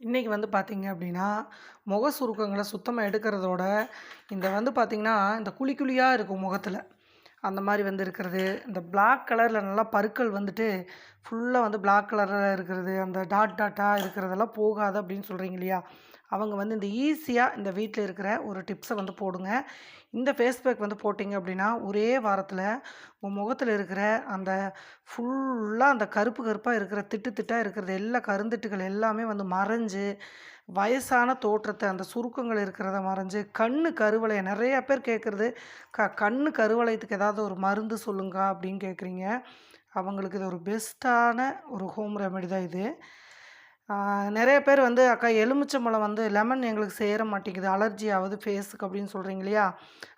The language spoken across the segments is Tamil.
இன்னைக்கு வந்து பார்த்தீங்க அப்படின்னா, முக சுருக்கங்கள சுத்தமா எடுக்கிறதோட, இந்த வந்து பார்த்தீங்கன்னா, இந்த குழி குழியா இருக்கும் முகத்தில. அந்த மாரி வந்து இருக்கிறது. இந்த பிளாக் கலர்ல நல்லா பருக்கள் வந்துட்டு, ஃபுல்லா வந்து பிளாக் கலர்ல இருக்கிறது. அந்த டாட் டாட்டா இருக்கிறதெல்லாம் போகாது அப்படின்னு சொல்றீங்க இல்லையா? அவங்க வந்து இந்த ஈஸியா இந்த வீட்ல இருக்கிற ஒரு டிப்ஸ வந்து போடுங்க. இந்த ஃபேஸ் பேக் வந்து போட்டீங்க அப்படின்னா, ஒரே வாரத்தில உங்க முகத்தில இருக்கிற அந்த ஃபுல்லா அந்த கருப்பு கருப்பா இருக்கிற திட்டு திட்டா இருக்கிறது எல்லா கருந்திட்டுகள் எல்லாமே வந்து மறைஞ்சு, வயசான தோற்றத்த அந்த சுருக்கங்கள் இருக்கிறத மறைஞ்சு, கண்ணு கருவளையம் நெறைய பேர் கேட்கறது, கண்ணு கருவளையத்துக்கு ஏதாவது ஒரு மருந்து சொல்லுங்க அப்படின்னு கேட்குறீங்க. அவங்களுக்கு இது ஒரு பெஸ்ட்டான ஒரு ஹோம் ரெமெடி தான் இது. ஆ நெறைய பேர் வந்து அக்கா எலுமிச்சம்பழம் வந்து லெமன் எங்களுக்கு சேர மாட்டேங்குது. அலர்ஜி ஆவுது ஃபேஸுக்கு அப்படின்னு சொல்றீங்க இல்லையா?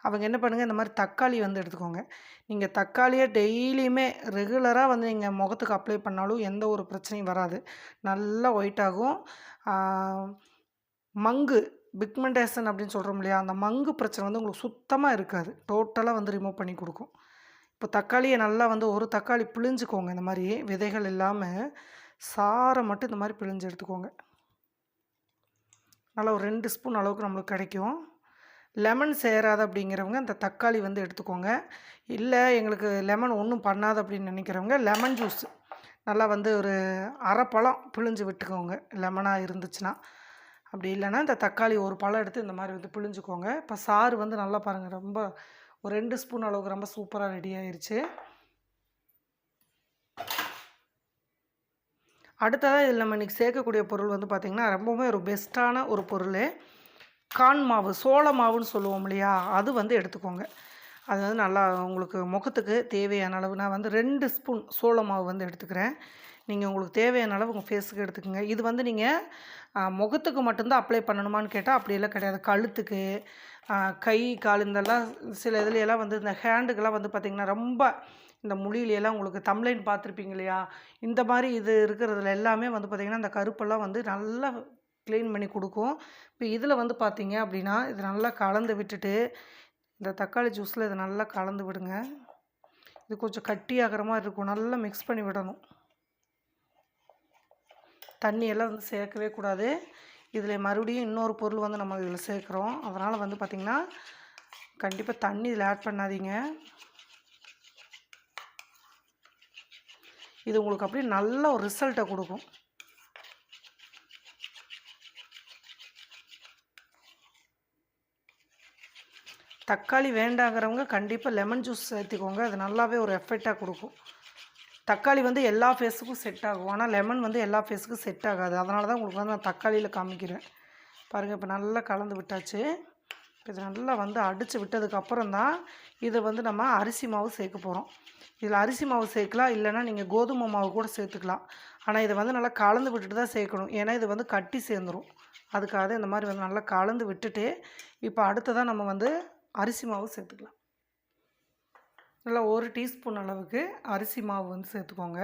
அவங்க என்ன பண்ணுங்க, இந்த மாரி தக்காளி வந்து எடுத்துக்கோங்க. நீங்க தக்காளிய டெய்லியுமே ரெகுலரா வந்து நீங்க முகத்துக்கு அப்ளை பண்ணாலும் எந்த ஒரு பிரச்சனையும் வராது. நல்லா ஒயிட் ஆகும். ஆ மங்கு பிக்மெண்டேஷன் அப்படின்னு சொல்றோம் இல்லையா? அந்த மங்கு பிரச்சனை வந்து உங்களுக்கு சுத்தமா இருக்காது. டோட்டலா வந்து ரிமூவ் பண்ணி குடுக்கும். இப்போ தக்காளிய நல்லா வந்து ஒரு தக்காளி பிழிஞ்சுக்கோங்க இந்த மாரி விதைகள் இல்லாம, சார மட்டும் இந்த மாரி பிழிஞ்சு எடுத்துக்கோங்க. நல்லா ஒரு 2 ஸ்பூன் அளவுக்கு நம்மளுக்கு கிடைக்கும். லெமன் சேராது அப்படிங்கிறவங்க இந்த தக்காளி வந்து எடுத்துக்கோங்க. இல்ல எங்களுக்கு லெமன் ஒண்ணும் பண்ணாது அப்படின்னு நினைக்கிறவங்க, லெமன் ஜூஸ் நல்லா வந்து ஒரு 1/2 பழம் பிழிஞ்சு விட்டுக்கோங்க. லெமனா இருந்துச்சுன்னா. அப்படி இல்லன்னா, இந்த தக்காளி ஒரு பழம் எடுத்து இந்த மாரி வந்து பிழிஞ்சுக்கோங்க. இப்போ சாறு வந்து நல்லா பாருங்க ரொம்ப ஒரு 2 ஸ்பூன் அளவுக்கு ரொம்ப சூப்பரா ரெடி ஆயிருச்சு. அடுத்ததா இதில நம்ம இன்னைக்கு சேர்க்கக்கூடிய பொருள் வந்து பார்த்தீங்கன்னா, ரொம்பவுமே ஒரு பெஸ்ட்டான ஒரு பொருளு. கார்ன் மாவு, சோள மாவுன்னு சொல்லுவோம் இல்லையா? அது வந்து எடுத்துக்கோங்க. அது வந்து நல்லா உங்களுக்கு முகத்துக்கு தேவையான அளவு நான் வந்து 2 ஸ்பூன் சோள மாவு வந்து எடுத்துக்கிறேன். நீங்க உங்களுக்கு தேவையான அளவு உங்க ஃபேஸுக்கு எடுத்துக்கங்க. இது வந்து நீங்க முகத்துக்கு மட்டும் தான் அப்ளை பண்ணணுமான்னு கேட்டா, அப்படியெல்லாம் கிடையாது. கழுத்துக்கு, அ கை, கால் இதெல்லாம் சில இதுலயெல்லாம் வந்து இந்த ஹேண்டுக்கெல்லாம் வந்து பார்த்தீங்கன்னா, ரொம்ப இந்த முடியிலலாம் உங்களுக்கு தம்ப்லைன் பார்த்துருப்பீங்க இல்லையா? இந்த மாரி இது இருக்கிறதுல எல்லாமே வந்து பார்த்தீங்கன்னா, இந்த கருப்பெல்லாம் வந்து நல்லா கிளீன் பண்ணி குடுக்கும். இப்ப இதில வந்து பார்த்தீங்க அப்படின்னா, இது நல்லா கலந்து விட்டுட்டு, இந்த தக்காளி ஜூஸில இத நல்லா கலந்து விடுங்க. இது கொஞ்சம் கட்டியாகுற மாரி இருக்கும். நல்லா மிக்ஸ் பண்ணி விடணும். தண்ணியெல்லாம் வந்து சேர்க்கவே கூடாது. இதில மறுபடியும் இன்னொரு பொருள் வந்து நம்ம இதில சேர்க்குறோம். அதனால வந்து பார்த்திங்கன்னா, கண்டிப்பா தண்ணி இதில ஆட் பண்ணாதீங்க. இது உங்களுக்கு அப்படியே நல்ல ஒரு ரிசல்ட்ட குடுக்கும். தக்காளி வேண்டாங்கிறவங்க கண்டிப்பா லெமன் ஜூஸ் சேர்த்துக்கோங்க. அது நல்லாவே ஒரு எஃபெக்ட்டா குடுக்கும். தக்காளி வந்து எல்லா ஃபேஸுக்கும் செட் ஆகும். ஆனா லெமன் வந்து எல்லா ஃபேஸுக்கும் செட் ஆகாது. அதனால தான் உங்களுக்கு வந்து நான் தக்காளியில காமிக்கிறேன். பாருங்க இப்ப நல்லா கலந்து விட்டாச்சு. இப்ப இது நல்லா வந்து அடிச்சு விட்டதுக்கப்புறம் தான், இத வந்து நம்ம அரிசி மாவு சேர்க்க போறோம். இதில அரிசி மாவு சேர்க்கலாம். இல்லன்னா நீங்க கோதுமை மாவு கூட சேர்த்துக்கலாம். ஆனா இத வந்து நல்லா கலந்து விட்டுட்டு தான் சேர்க்கணும். ஏன்னா இது வந்து கட்டி சேர்ந்துரும். அதுக்காக தான் இந்த மாரி வந்து நல்லா கலந்து விட்டுட்டு, இப்ப அடுத்ததா நம்ம வந்து அரிசி மாவு சேர்த்துக்கலாம். நல்லா 1 டீஸ்பூன் அளவுக்கு அரிசி மாவு வந்து சேர்த்துக்கோங்க.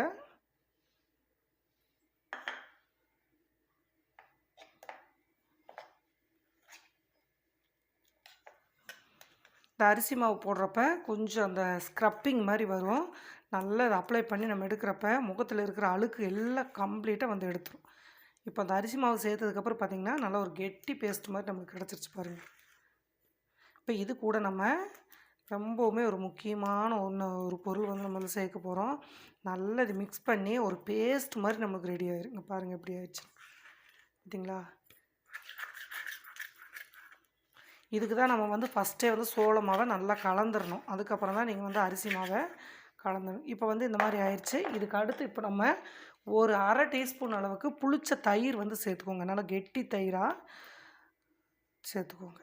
இந்த அரிசி மாவு போடுறப்ப கொஞ்சம் அந்த ஸ்க்ரப்பிங் மாரி வரும். நல்லா இத அப்ளை பண்ணி நம்ம எடுக்கிறப்ப, முகத்தில இருக்கிற அழுக்கு எல்லாம் கம்ப்ளீட்டா வந்து எடுத்துரும். இப்போ அந்த அரிசி மாவு சேர்த்ததுக்கப்புறம் பார்த்தீங்கன்னா, நல்லா ஒரு கெட்டி பேஸ்ட் மாரி நமக்கு கிடச்சிருச்சு பாருங்க. இப்ப இது கூட நம்ம ரொம்பவுமே ஒரு முக்கியமான ஒரு பொருள் வந்து நம்ம வந்து சேர்க்க போறோம். நல்லா இத மிக்ஸ் பண்ணி ஒரு பேஸ்ட் மாரி நமக்கு ரெடி ஆயிரும். இங்க பாருங்க எப்படி ஆயிடுச்சு. பார்த்தீங்களா? இதுக்கு தான் நம்ம வந்து ஃபஸ்ட்டே வந்து சோள மாவ நல்லா கலந்துரணும். அதுக்கப்புறம் தான் நீங்க வந்து அரிசி மாவ கலந்தணும். இப்போ வந்து இந்த மாரி ஆயிருச்சு. இதுக்கு அடுத்து இப்போ நம்ம ஒரு 1/2 டீஸ்பூன் அளவுக்கு புளிச்ச தயிர் வந்து சேர்த்துக்கோங்க. நல்லா கெட்டி தயிரா சேர்த்துக்கோங்க.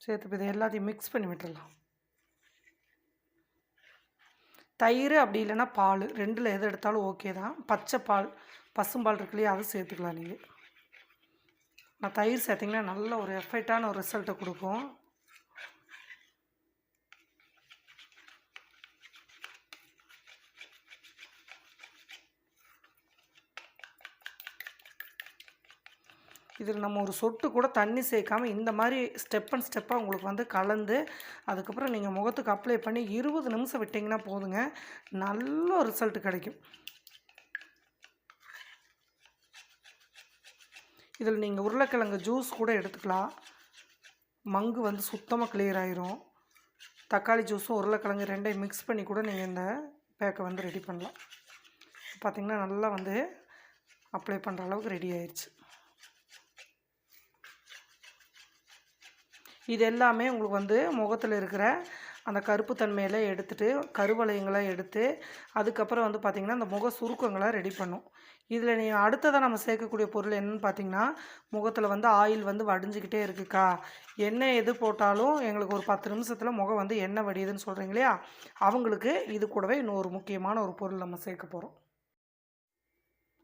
சேர்த்து இப்ப இத எல்லாத்தையும் மிக்ஸ் பண்ணி விட்டுறலாம். தயிர் அப்படி இல்லன்னா பாலு 2ல எது எடுத்தாலும் ஓகே தான். பச்சை பால், பசும்பால் இருக்கு இல்லையா? அது சேர்த்துக்கலாம் நீங்க. தயிர் சேர்த்தீங்கன்னா நல்ல ஒரு எஃபெக்ட்டான ஒரு ரிசல்ட்ட குடுக்கும். இதில நம்ம ஒரு சொட்டு கூட தண்ணி சேர்க்காம இந்த மாரி ஸ்டெப் அண்ட் ஸ்டெப்பா உங்களுக்கு வந்து கலந்து, அதுக்கப்புறம் நீங்க முகத்துக்கு அப்ளை பண்ணி 20 நிமிஷம் விட்டீங்கன்னா போதுங்க. நல்ல ரிசல்ட் கிடைக்கும். இதில் நீங்கள் உருளைக்கிழங்கு ஜூஸ் கூட எடுத்துக்கலாம். மங்கு வந்து சுத்தமாக கிளியர் ஆயிரும். தக்காளி ஜூஸும் உருளைக்கிழங்கு 2யும் மிக்ஸ் பண்ணி கூட நீங்கள் இந்த பேக்கை வந்து ரெடி பண்ணலாம். பார்த்திங்கன்னா நல்லா வந்து அப்ளை பண்ணுற அளவுக்கு ரெடி ஆயிடுச்சு. இது எல்லாமே உங்களுக்கு வந்து முகத்தில் இருக்கிற அந்த கருப்பு தன்மையெல்லாம் எடுத்துகிட்டு கருவளையங்களை எடுத்து அதுக்கப்புறம் வந்து பார்த்திங்கன்னா அந்த முக சுருக்கங்களை ரெடி பண்ணும். இதில் நீங்கள் அடுத்ததாக நம்ம சேர்க்கக்கூடிய பொருள் என்னென்னு பார்த்திங்கன்னா, முகத்தில் வந்து ஆயில் வந்து வடிஞ்சிக்கிட்டே இருக்குக்கா, எண்ணெய் எது போட்டாலும் எங்களுக்கு ஒரு 10 நிமிஷத்தில் முகம் வந்து எண்ணெய் வடியுதுன்னு சொல்கிறீங்க இல்லையா, அவங்களுக்கு இது கூடவே இன்னொரு முக்கியமான ஒரு பொருள் நம்ம சேர்க்க போகிறோம்.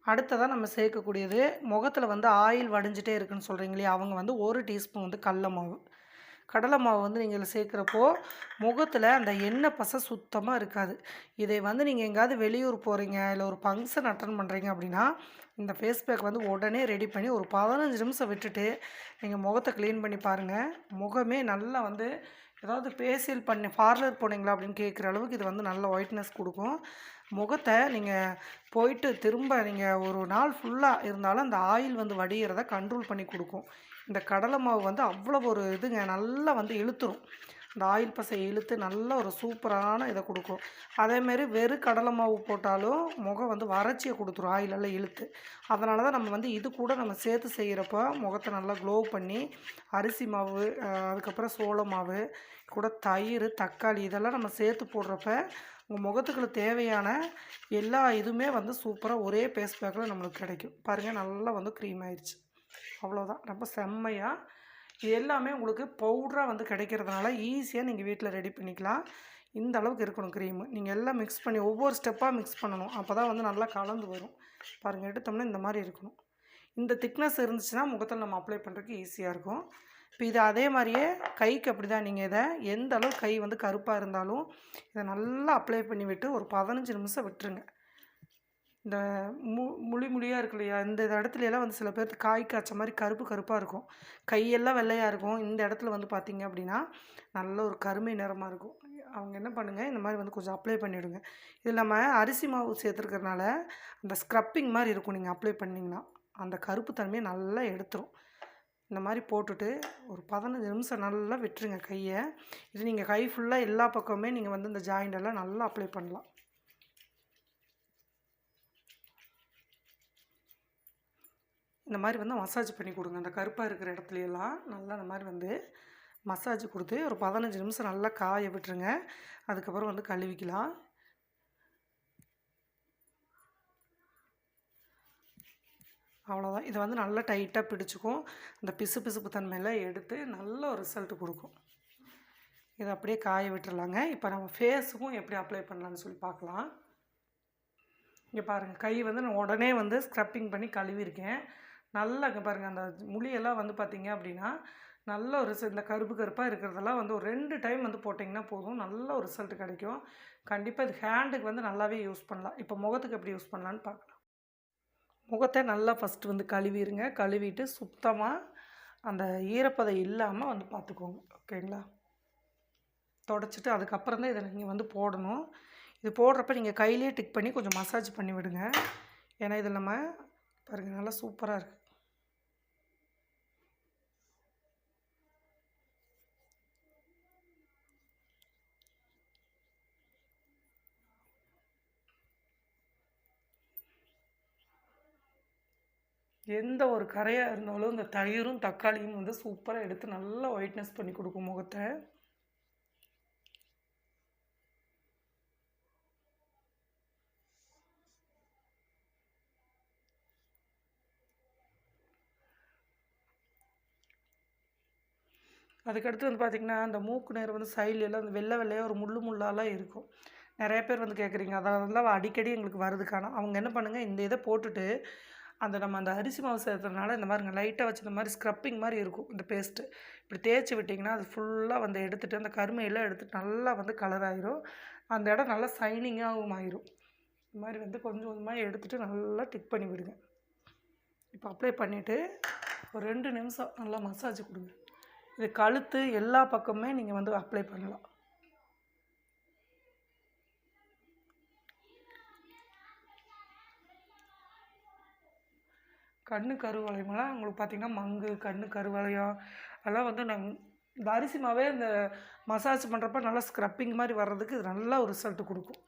அடுத்ததாக நம்ம சேர்க்கக்கூடியது, முகத்தில் வந்து ஆயில் வடிஞ்சிட்டே இருக்குன்னு சொல்கிறீங்க இல்லையா, அவங்க வந்து 1 டீஸ்பூன் வந்து கடல மாவு. கடலை மாவு வந்து நீங்கள் இதில் சேர்க்குறப்போ முகத்தில் அந்த எண்ணெய் பசை சுத்தமாக இருக்காது. இதை வந்து நீங்கள் எங்கேயாவது வெளியூர் போகிறீங்க, இல்லை ஒரு ஃபங்க்ஷன் அட்டன் பண்ணுறீங்க அப்படின்னா, இந்த ஃபேஸ் பேக் வந்து உடனே ரெடி பண்ணி ஒரு 15 நிமிஷம் விட்டுட்டு நீங்கள் முகத்தை க்ளீன் பண்ணி பாருங்கள். முகமே நல்லா வந்து ஏதாவது ஃபேஷியல் பண்ணி பார்லர் போனீங்களா அப்படின்னு கேட்குற அளவுக்கு இது வந்து நல்ல ஒயிட்னஸ் கொடுக்கும். முகத்தை நீங்கள் போயிட்டு திரும்ப நீங்கள் ஒரு நாள் ஃபுல்லாக இருந்தாலும் அந்த ஆயில் வந்து வடிகிறத கண்ட்ரோல் பண்ணி கொடுக்கும். இந்த கடலை மாவு வந்து அவ்வளோ ஒரு இதுங்க, நல்லா வந்து இழுத்துரும். இந்த ஆயில் பசை இழுத்து நல்ல ஒரு சூப்பரான இதை கொடுக்கும். அதேமாரி வெறும் கடலை மாவு போட்டாலும் முகம் வந்து வறட்சியை கொடுத்துரும் ஆயிலெல்லாம் இழுத்து. அதனால தான் நம்ம வந்து இது கூட நம்ம சேர்த்து செய்கிறப்போ முகத்தை நல்லா க்ளோ பண்ணி அரிசி மாவு, அதுக்கப்புறம் சோள மாவு கூட தயிர், தக்காளி இதெல்லாம் நம்ம சேர்த்து போடுறப்ப உங்கள் முகத்துக்குள்ள தேவையான எல்லா இதுவுமே வந்து சூப்பராக ஒரே ஃபேஸ் பேக்கில் நம்மளுக்கு கிடைக்கும். பாருங்கள், நல்லா வந்து க்ரீம் ஆயிடுச்சு. அவ்வளோதான், ரொம்ப செம்மையாக இது எல்லாமே உங்களுக்கு பவுடராக வந்து கிடைக்கிறதுனால ஈஸியாக நீங்கள் வீட்டில் ரெடி பண்ணிக்கலாம். இந்த அளவுக்கு இருக்கணும் க்ரீமு. நீங்கள் எல்லாம் மிக்ஸ் பண்ணி ஒவ்வொரு ஸ்டெப்பாக மிக்ஸ் பண்ணணும். அப்போ தான் வந்து நல்லா கலந்து வரும். பாருங்கள், எடுத்தோம்னா இந்த மாதிரி இருக்கணும். இந்த திக்னஸ் இருந்துச்சுன்னா முகத்தில் நம்ம அப்ளை பண்ணுறதுக்கு ஈஸியாக இருக்கும். இப்போ இது அதே மாதிரியே கைக்கு அப்படி தான். நீங்கள் இதை எந்த அளவு கை வந்து கருப்பாக இருந்தாலும் இதை நல்லா அப்ளை பண்ணி விட்டு ஒரு 15 நிமிஷம் விட்டுருங்க. இந்த முழியாக இருக்கு இல்லையா, இந்த இடத்துலலாம் வந்து சில பேருக்கு காய் காய்ச்ச மாதிரி கருப்பு கருப்பாக இருக்கும். கையெல்லாம் வெள்ளையாக இருக்கும். இந்த இடத்துல வந்து பார்த்திங்க அப்படின்னா நல்ல ஒரு கருமை நிறமாக இருக்கும். அவங்க என்ன பண்ணுங்கள், இந்த மாதிரி வந்து கொஞ்சம் அப்ளை பண்ணிவிடுங்க. இதில் நம்ம அரிசி மாவு சேர்த்துருக்கறனால அந்த ஸ்க்ரப்பிங் மாதிரி இருக்கும். நீங்கள் அப்ளை பண்ணிங்கன்னா அந்த கருப்பு தன்மையை நல்லா எடுத்துரும். இந்த மாதிரி போட்டுட்டு ஒரு 15 நிமிஷம் நல்லா விட்டுருங்க கையை. இது நீங்கள் கை ஃபுல்லாக எல்லா பக்கமுமே நீங்கள் வந்து இந்த ஜாயிண்டெல்லாம் நல்லா அப்ளை பண்ணலாம். இந்த மாதிரி வந்து மசாஜ் பண்ணி கொடுங்க. அந்த கருப்பாக இருக்கிற இடத்துலையெல்லாம் நல்லா இந்த மாதிரி வந்து மசாஜ் கொடுத்து ஒரு 15 நிமிஷம் நல்லா காய விட்டுருங்க. அதுக்கப்புறம் வந்து கழுவிக்கலாம். அவ்வளோதான். இதை வந்து நல்லா டைட்டாக பிடிச்சிக்கும். அந்த பிசுப்பு தன்மையெல்லாம் எடுத்து நல்ல ஒரு ரிசல்ட் கொடுக்கும். இதை அப்படியே காய விட்டுறலாங்க. இப்போ நம்ம ஃபேஸுக்கும் எப்படி அப்ளை பண்ணலான்னு சொல்லி பார்க்கலாம். இங்கே பாருங்கள், கை வந்து நான் உடனே வந்து ஸ்க்ரப்பிங் பண்ணி கழுவிருக்கேன். நல்லா இங்கே பாருங்கள், அந்த முடியெல்லாம் வந்து பார்த்திங்க அப்படின்னா நல்ல ஒரு இந்த கருப்பாக இருக்கிறதெல்லாம் வந்து ஒரு 2 டைம் வந்து போட்டிங்கன்னா போதும், நல்ல ஒரு ரிசல்ட் கிடைக்கும். கண்டிப்பாக இது ஹேண்டுக்கு வந்து நல்லாவே யூஸ் பண்ணலாம். இப்போ முகத்துக்கு எப்படி யூஸ் பண்ணலான்னு பார்க்கலாம். முகத்தை நல்லா ஃபஸ்ட்டு வந்து கழுவிடுங்க. கழுவிட்டு சுத்தமாக அந்த ஈரப்பதம் இல்லாமல் வந்து பார்த்துக்கோங்க. ஓகேங்களா? தொடச்சிட்டு அதுக்கப்புறம் தான் இதை நீங்கள் வந்து போடணும். இது போடுறப்ப நீங்கள் கையிலே டிக் பண்ணி கொஞ்சம் மசாஜ் பண்ணி விடுங்க. ஏன்னா இதில் நம்ம பாருங்கள் நல்லா சூப்பராக இருக்குது. எந்த ஒரு கரையாக இருந்தாலும் இந்த தயிரும் தக்காளியும் வந்து சூப்பராக எடுத்து நல்லா ஒயிட்னஸ் பண்ணி கொடுக்கும் முகத்தை. அதுக்கடுத்து வந்து பார்த்திங்கன்னா அந்த மூக்கு நேரம் வந்து சைட்லெல்லாம் அந்த வெள்ளையாக ஒரு முள்ளாலாம் இருக்கும். நிறைய பேர் வந்து கேட்குறீங்க, அதெல்லாம் அடிக்கடி எங்களுக்கு வருதுக்கான. அவங்க என்ன பண்ணுங்கள், இந்த இதை போட்டுட்டு நம்ம அந்த அரிசி மாவு சேர்த்துறதுனால இந்த மாதிரிங்க லைட்டாக வச்சு இந்த மாதிரி ஸ்க்ரப்பிங் மாதிரி இருக்கும் இந்த பேஸ்ட்டு. இப்படி தேய்ச்சி விட்டிங்கன்னா அது ஃபுல்லாக வந்து எடுத்துகிட்டு அந்த கருமையெல்லாம் எடுத்துகிட்டு நல்லா வந்து கலர் ஆயிரும். அந்த இடம் நல்லா சைனிங்காகவும் ஆயிரும். இந்த மாதிரி வந்து கொஞ்சம் கொஞ்சமாக எடுத்துகிட்டு நல்லா டிக் பண்ணி விடுங்க. இப்போ அப்ளை பண்ணிவிட்டு ஒரு 2 நிமிஷம் நல்லா மசாஜ் கொடுங்க. இது கழுத்து எல்லா பக்கமுமே நீங்கள் வந்து அப்ளை பண்ணலாம். கண்ணு கருவளையமெல்லாம் உங்களுக்கு பார்த்தீங்கன்னா மங்கு, கண்ணு கருவளையம் அதெல்லாம் வந்து இந்த அரிசி மாவே இந்த மசாஜ் பண்ணுறப்ப நல்லா ஸ்க்ரப்பிங் மாதிரி வர்றதுக்கு இது நல்ல ஒரு ரிசல்ட் கொடுக்கும்.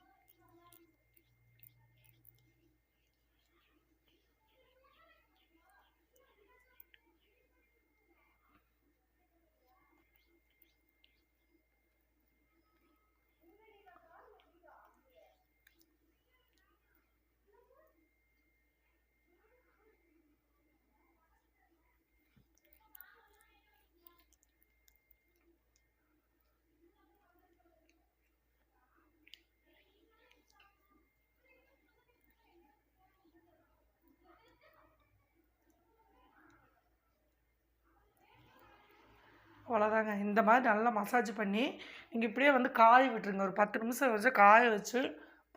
அவ்வளோதாங்க. இந்த மாதிரி நல்லா மசாஜ் பண்ணி நீங்கள் இப்படியே வந்து காய விட்டுருங்க. ஒரு 10 நிமிஷம் வச்சு காய வச்சு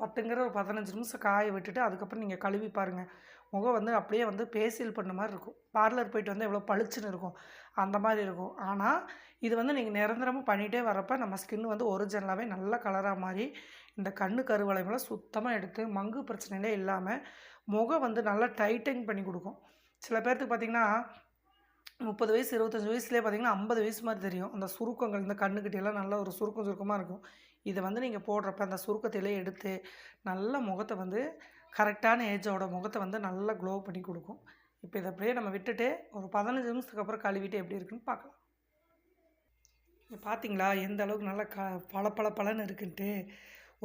10ங்கிற ஒரு 15 நிமிஷம் காய விட்டுட்டு அதுக்கப்புறம் நீங்கள் கழுவி பாருங்கள். முகம் வந்து அப்படியே வந்து பேசியல் பண்ண மாதிரி இருக்கும். பார்லர் போயிட்டு வந்து எவ்வளோ பளிச்சுன்னு இருக்கும் அந்த மாதிரி இருக்கும். ஆனால் இது வந்து நீங்கள் நிரந்தரமாக பண்ணிகிட்டே வரப்போ நம்ம ஸ்கின் வந்து ஒரிஜினலாகவே நல்ல கலராக மாறி இந்த கண்ணு கருவளையமெல்லாம் சுத்தமாக எடுத்து மங்கு பிரச்சனையிலே இல்லாமல் முகம் வந்து நல்லா டைட்டன் பண்ணி கொடுக்கும். சில பேர்த்துக்கு பார்த்திங்கன்னா 30 வயசு 25 வயசுலேயே பார்த்தீங்கன்னா 50 வயசு மாதிரி தெரியும். அந்த சுருக்கங்கள் இந்த கண்ணுக்கிட்டலாம் நல்ல ஒரு சுருக்கம் சுருக்கமாக இருக்கும். இதை வந்து நீங்கள் போடுறப்ப அந்த சுருக்கத்திலே எடுத்து நல்ல முகத்தை வந்து கரெக்டான ஏஜோட முகத்தை வந்து நல்லா க்ளோ பண்ணி கொடுக்கும். இப்போ இதை அப்படியே நம்ம விட்டுட்டு ஒரு 15 நிமிஷத்துக்கு அப்புறம் கழுவிட்டு எப்படி இருக்குன்னு பார்க்கலாம். பார்த்தீங்களா எந்த அளவுக்கு நல்லா பளபளன்னு இருக்குன்ட்டு.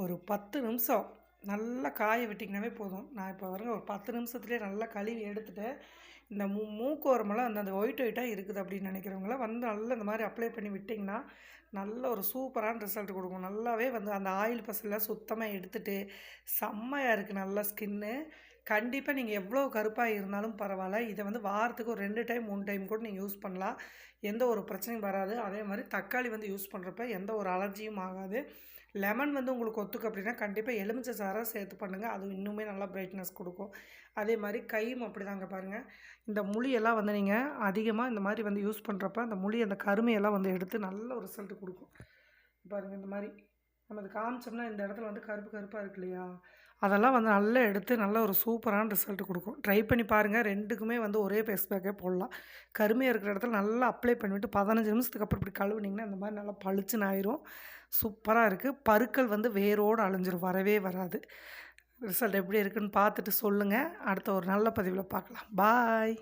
ஒரு 10 நிமிஷம் நல்லா காய விட்டிங்கனாவே போதும். நான் இப்போ பாருங்க ஒரு 10 நிமிஷத்துலேயே நல்லா கழுவி எடுத்துட்டு இந்த மூக்கு ஓரமெல்லாம் அந்த ஒயிட்டாக இருக்குது அப்படின்னு நினைக்கிறவங்களாம் வந்து நல்லா இந்த மாதிரி அப்ளை பண்ணி விட்டிங்கன்னா நல்ல ஒரு சூப்பரான ரிசல்ட் கொடுக்கும். நல்லாவே வந்து அந்த ஆயில் பசெல்லாம் சுத்தமாக எடுத்துட்டு செம்மையாக இருக்குது நல்லா ஸ்கின்னு. கண்டிப்பாக நீங்கள் எவ்வளோ கருப்பாக இருந்தாலும் பரவாயில்ல, இதை வந்து வாரத்துக்கு ஒரு 2 டைம் 3 டைம் கூட நீங்கள் யூஸ் பண்ணலாம். எந்த ஒரு பிரச்சனையும் வராது. அதே மாதிரி தக்காளி வந்து யூஸ் பண்ணுறப்ப எந்த ஒரு அலர்ஜியும் ஆகாது. லெமன் வந்து உங்களுக்கு ஒத்துக்கு அப்படின்னா கண்டிப்பாக எலுமிச்சை சாறை சேர்த்து பண்ணுங்கள். அது இன்னுமே நல்லா பிரைட்னஸ் கொடுக்கும். அதே மாதிரி கையும் அப்படி தாங்க பாருங்கள். இந்த முழியெல்லாம் வந்து நீங்கள் அதிகமாக இந்த மாதிரி வந்து யூஸ் பண்ணுறப்ப அந்த அந்த கருமையெல்லாம் வந்து எடுத்து நல்ல ஒரு ரிசல்ட் கொடுக்கும். பாருங்கள் இந்த மாதிரி நம்ம அது காமிச்சோம்னா இந்த இடத்துல வந்து கருப்பு கருப்பாக இருக்கு இல்லையா, அதெல்லாம் வந்து நல்லா எடுத்து நல்ல ஒரு சூப்பரான ரிசல்ட் கொடுக்கும். ட்ரை பண்ணி பாருங்கள். 2க்குமே வந்து ஒரே ஃபேஸ் பேக்கே போடலாம். கருமையாக இருக்கிற இடத்துல நல்லா அப்ளை பண்ணிவிட்டு 15 நிமிஷத்துக்கு அப்புறம் இப்படி கழுவுனிங்கன்னா இந்த மாதிரி நல்லா பளிச்சுன்னு ஆயிரும். சூப்பராக இருக்குது. பருக்கள் வந்து வேரோடு அழிஞ்சிரும், வரவே வராது. ரிசல்ட் எப்படி இருக்குன்னு பார்த்துட்டு சொல்லுங்கள். அடுத்த ஒரு நல்ல பதிவில் பார்க்கலாம். பாய்.